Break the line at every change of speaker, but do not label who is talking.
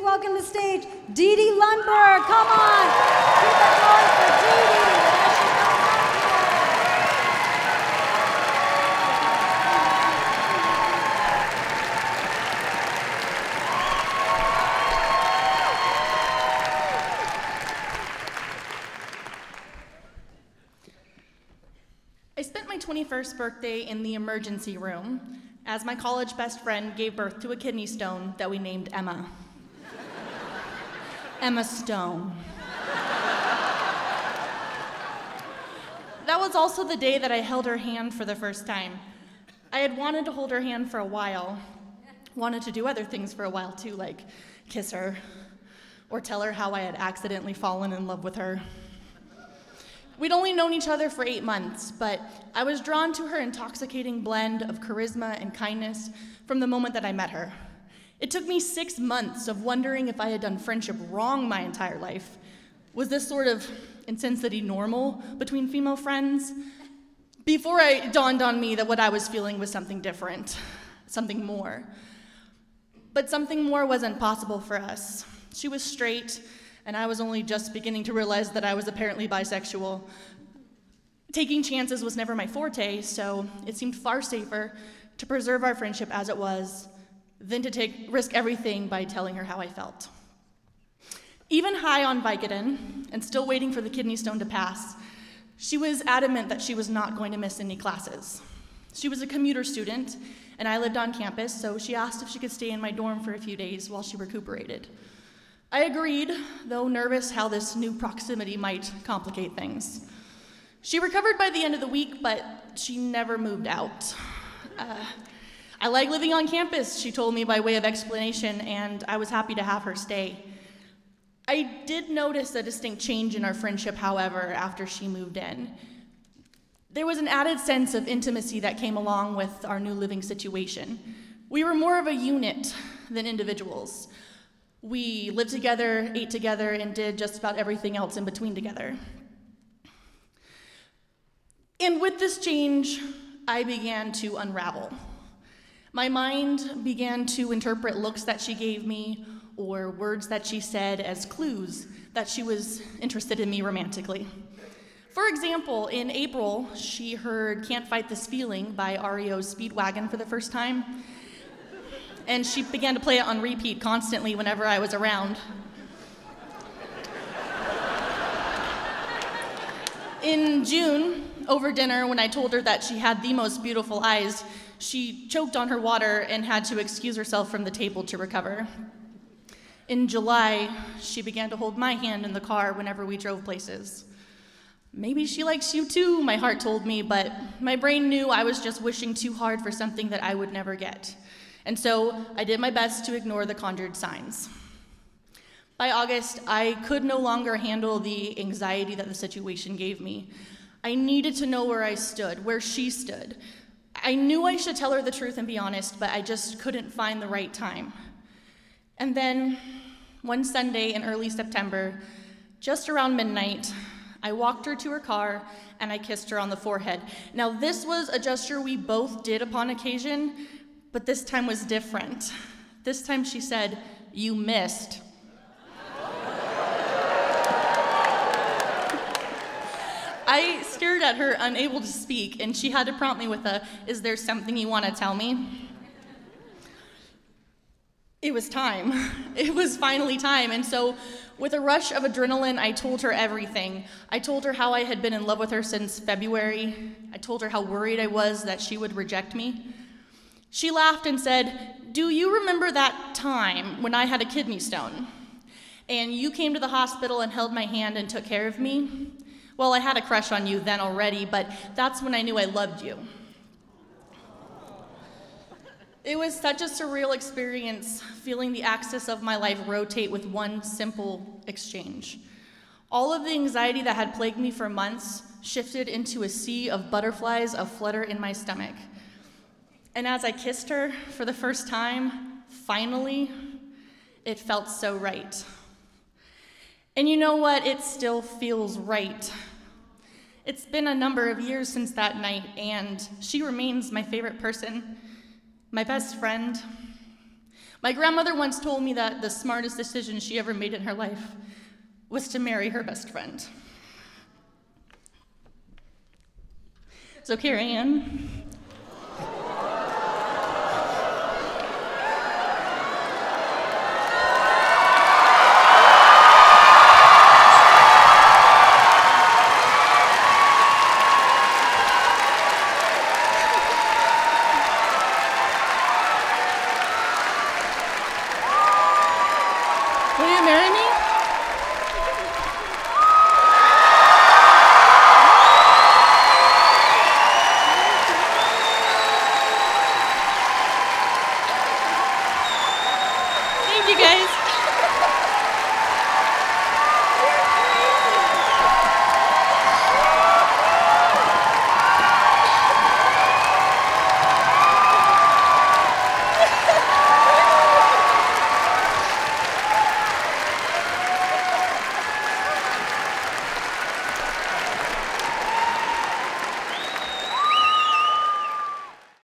welcome to stage Dee Dee Lundberg. Come on, keep it going for Dee Dee as she comes up
I spent my 21st birthday in the emergency room as my college best friend gave birth to a kidney stone that we named Emma. Emma Stone. That was also the day that I held her hand for the first time. I had wanted to hold her hand for a while, wanted to do other things for a while too, like kiss her or tell her how I had accidentally fallen in love with her. We'd only known each other for 8 months, but I was drawn to her intoxicating blend of charisma and kindness from the moment that I met her. It took me 6 months of wondering if I had done friendship wrong my entire life. Was this sort of intensity normal between female friends? Before it dawned on me that what I was feeling was something different, something more. But something more wasn't possible for us. She was straight, and I was only just beginning to realize that I was apparently bisexual. Taking chances was never my forte, so it seemed far safer to preserve our friendship as it was than to risk everything by telling her how I felt. Even high on Vicodin, and still waiting for the kidney stone to pass, she was adamant that she was not going to miss any classes. She was a commuter student, and I lived on campus, so she asked if she could stay in my dorm for a few days while she recuperated. I agreed, though nervous how this new proximity might complicate things. She recovered by the end of the week, but she never moved out. I like living on campus, she told me by way of explanation, and I was happy to have her stay. I did notice a distinct change in our friendship, however, after she moved in. There was an added sense of intimacy that came along with our new living situation. We were more of a unit than individuals. We lived together, ate together, and did just about everything else in between together. And with this change, I began to unravel. My mind began to interpret looks that she gave me or words that she said as clues that she was interested in me romantically. For example, in April, she heard Can't Fight This Feeling by REO's Speedwagon for the first time. And she began to play it on repeat constantly whenever I was around. In June, over dinner, when I told her that she had the most beautiful eyes, she choked on her water and had to excuse herself from the table to recover. In July, she began to hold my hand in the car whenever we drove places. Maybe she likes you too, my heart told me, but my brain knew I was just wishing too hard for something that I would never get. And so I did my best to ignore the conjured signs. By August, I could no longer handle the anxiety that the situation gave me. I needed to know where I stood, where she stood. I knew I should tell her the truth and be honest, but I just couldn't find the right time. And then, one Sunday in early September, just around midnight, I walked her to her car and I kissed her on the forehead. Now, this was a gesture we both did upon occasion, but this time was different. This time she said, "You missed." I stared at her, unable to speak, and she had to prompt me with a, "Is there something you want to tell me?" It was time. It was finally time, and so with a rush of adrenaline, I told her everything. I told her how I had been in love with her since February. I told her how worried I was that she would reject me. She laughed and said, "Do you remember that time when I had a kidney stone? And you came to the hospital and held my hand and took care of me? Well, I had a crush on you then already, but that's when I knew I loved you." It was such a surreal experience, feeling the axis of my life rotate with one simple exchange. All of the anxiety that had plagued me for months shifted into a sea of butterflies aflutter in my stomach. And as I kissed her for the first time, finally, it felt so right. And you know what? It still feels right. It's been a number of years since that night, and she remains my favorite person, my best friend. My grandmother once told me that the smartest decision she ever made in her life was to marry her best friend. So Carrie Ann,